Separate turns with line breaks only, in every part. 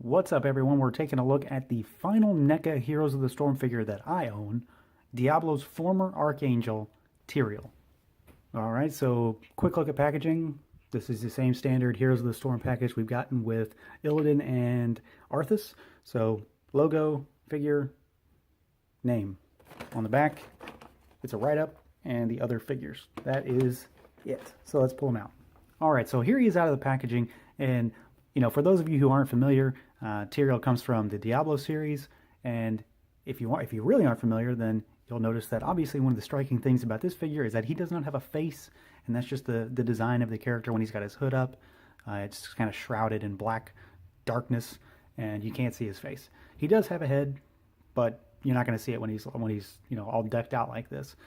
What's up, everyone? We're taking a look at the final NECA Heroes of the Storm figure that I own, Diablo's former Archangel, Tyrael. Alright, so quick look at packaging. This is the same standard Heroes of the Storm package we've gotten with Illidan and Arthas. So, logo, figure, name. On the back, it's a write-up, and the other figures. That is it. So let's pull them out. Alright, so here he is out of the packaging, and for those of you who aren't familiar, Tyrael comes from the Diablo series, and if you really aren't familiar, then you'll notice that obviously one of the striking things about this figure is that he does not have a face, and that's just the design of the character when he's got his hood up. It's kind of shrouded in black darkness, and you can't see his face. He does have a head, but you're not going to see it when he's all decked out like this.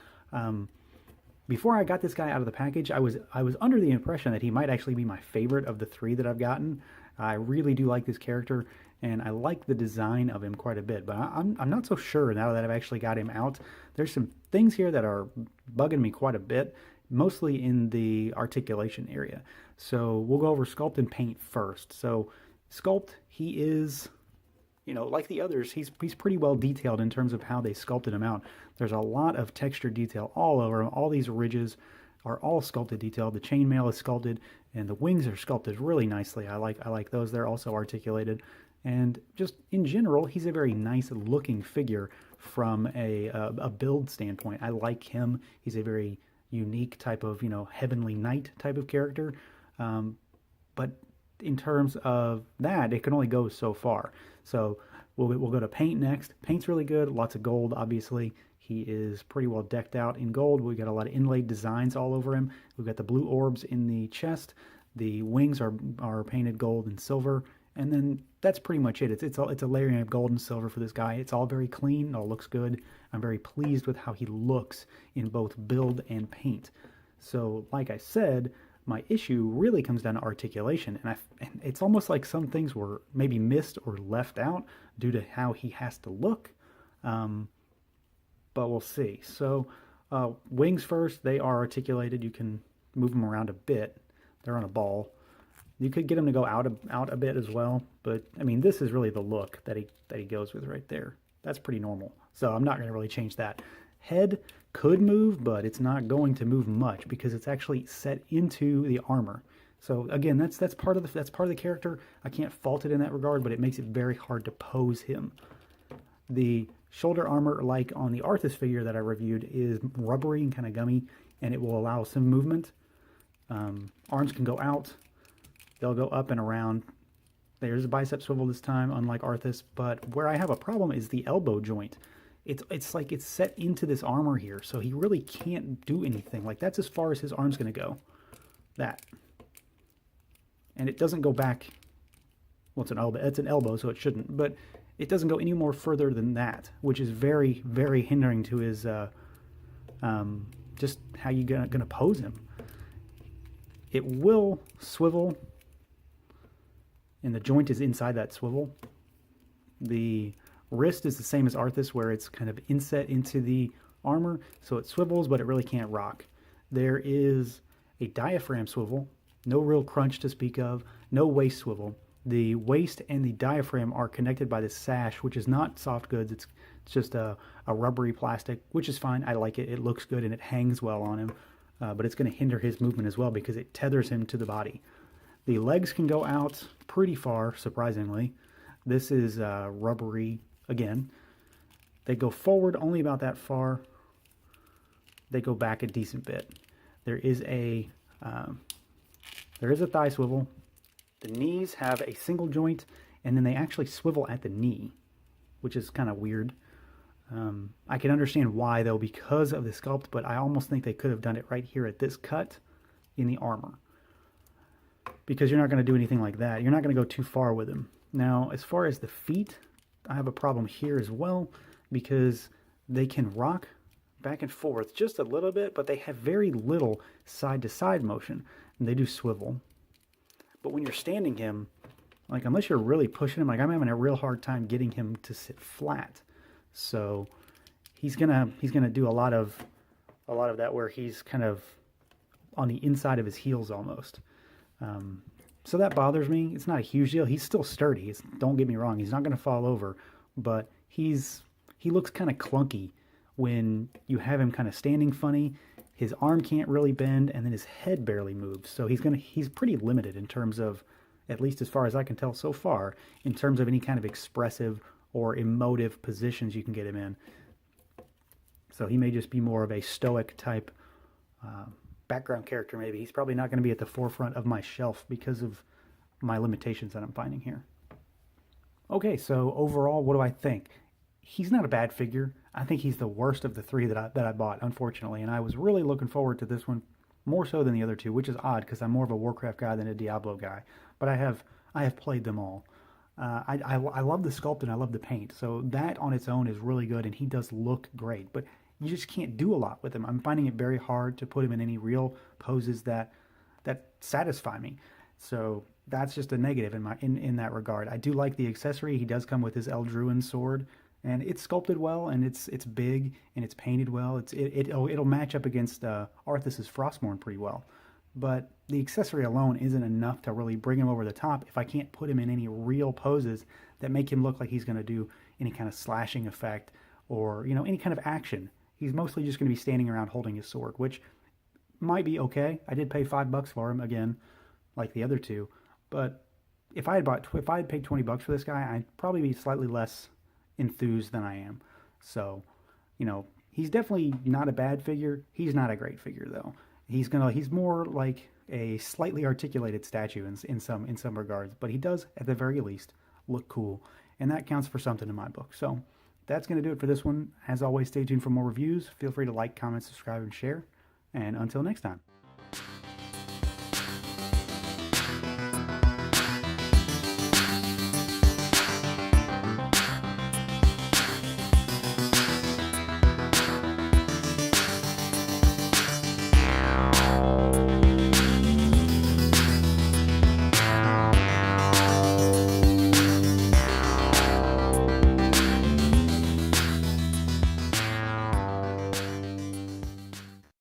Before I got this guy out of the package, I was under the impression that he might actually be my favorite of the three that I've gotten. I really do like this character, and I like the design of him quite a bit, but I'm not so sure now that I've actually got him out. There's some things here that are bugging me quite a bit, mostly in the articulation area. So we'll go over Sculpt and Paint first. So Sculpt, he is, like the others, he's pretty well detailed in terms of how they sculpted him out. There's a lot of texture detail all over him. All these ridges are all sculpted detail. The chainmail is sculpted, and the wings are sculpted really nicely. I like those. They're also articulated. And just in general, he's a very nice looking figure from a build standpoint. I like him. He's a very unique type of, heavenly knight type of character. But in terms of that, it can only go so far. So we'll go to Paint next. Paint's really good. Lots of gold, obviously. He is pretty well decked out in gold. We've got a lot of inlaid designs all over him. We've got the blue orbs in the chest. The wings are painted gold and silver. And then that's pretty much it. It's a layering of gold and silver for this guy. It's all very clean. It all looks good. I'm very pleased with how he looks in both build and paint. So, like I said, my issue really comes down to articulation. And it's almost like some things were maybe missed or left out due to how he has to look. But we'll see. So, wings first, they are articulated. You can move them around a bit. They're on a ball. You could get them to go out a bit as well, but I mean, this is really the look that he goes with right there. That's pretty normal. So I'm not going to really change that. Head could move, but it's not going to move much because it's actually set into the armor. So again, that's part of the character. I can't fault it in that regard, but it makes it very hard to pose him. The shoulder armor, like on the Arthas figure that I reviewed, is rubbery and kind of gummy, and it will allow some movement. Arms can go out. They'll go up and around. There's a bicep swivel this time, unlike Arthas, but where I have a problem is the elbow joint. It's like it's set into this armor here, so he really can't do anything. Like, that's as far as his arm's going to go. That. And it doesn't go back. Well, it's an elbow, so it shouldn't, but it doesn't go any more further than that, which is very, very hindering to his, just how you gonna pose him. It will swivel, and the joint is inside that swivel. The wrist is the same as Arthas, where it's kind of inset into the armor, so it swivels, but it really can't rock. There is a diaphragm swivel, no real crunch to speak of, no waist swivel. The waist and the diaphragm are connected by this sash, which is not soft goods. It's just a rubbery plastic, which is fine. I like it. It looks good, and it hangs well on him. But it's going to hinder his movement as well because it tethers him to the body. The legs can go out pretty far, surprisingly. This is rubbery again. They go forward only about that far. They go back a decent bit. There is a thigh swivel. The knees have a single joint, and then they actually swivel at the knee, which is kind of weird. I can understand why, though, because of the sculpt, but I almost think they could have done it right here at this cut in the armor. Because you're not going to do anything like that. You're not going to go too far with him. Now, as far as the feet, I have a problem here as well, because they can rock back and forth just a little bit, but they have very little side-to-side motion, and they do swivel. But when you're standing him, like, unless you're really pushing him, like, I'm having a real hard time getting him to sit flat. So he's gonna do a lot of that where he's kind of on the inside of his heels almost. So that bothers me. It's not a huge deal. He's still sturdy. Don't get me wrong. He's not going to fall over, but he looks kind of clunky when you have him kind of standing funny. His arm can't really bend, and then his head barely moves. So he's pretty limited in terms of, at least as far as I can tell so far, in terms of any kind of expressive or emotive positions you can get him in. So he may just be more of a stoic type background character maybe. He's probably not going to be at the forefront of my shelf because of my limitations that I'm finding here. Okay, so overall, what do I think? He's not a bad figure. I think he's the worst of the three that I bought, unfortunately, and I was really looking forward to this one more so than the other two, which is odd because I'm more of a Warcraft guy than a Diablo guy. But I have played them all. I love the sculpt and I love the paint, so that on its own is really good, and he does look great. But you just can't do a lot with him. I'm finding it very hard to put him in any real poses that satisfy me. So that's just a negative in that regard. I do like the accessory. He does come with his Eldruin sword, and it's sculpted well, and it's big, and it's painted well. It'll match up against Arthas's Frostmourne pretty well. But the accessory alone isn't enough to really bring him over the top if I can't put him in any real poses that make him look like he's going to do any kind of slashing effect or, you know, any kind of action. He's mostly just going to be standing around holding his sword, which might be okay. I did pay $5 for him, again, like the other two. But if I had paid $20 for this guy, I'd probably be slightly less enthused than I am. So, you know, he's definitely not a bad figure. He's not a great figure though. He's more like a slightly articulated statue in some regards, but he does at the very least look cool, and that counts for something in my book. So that's going to do it for this one. As always, stay tuned for more reviews. Feel free to like, comment, subscribe, and share. And until next time.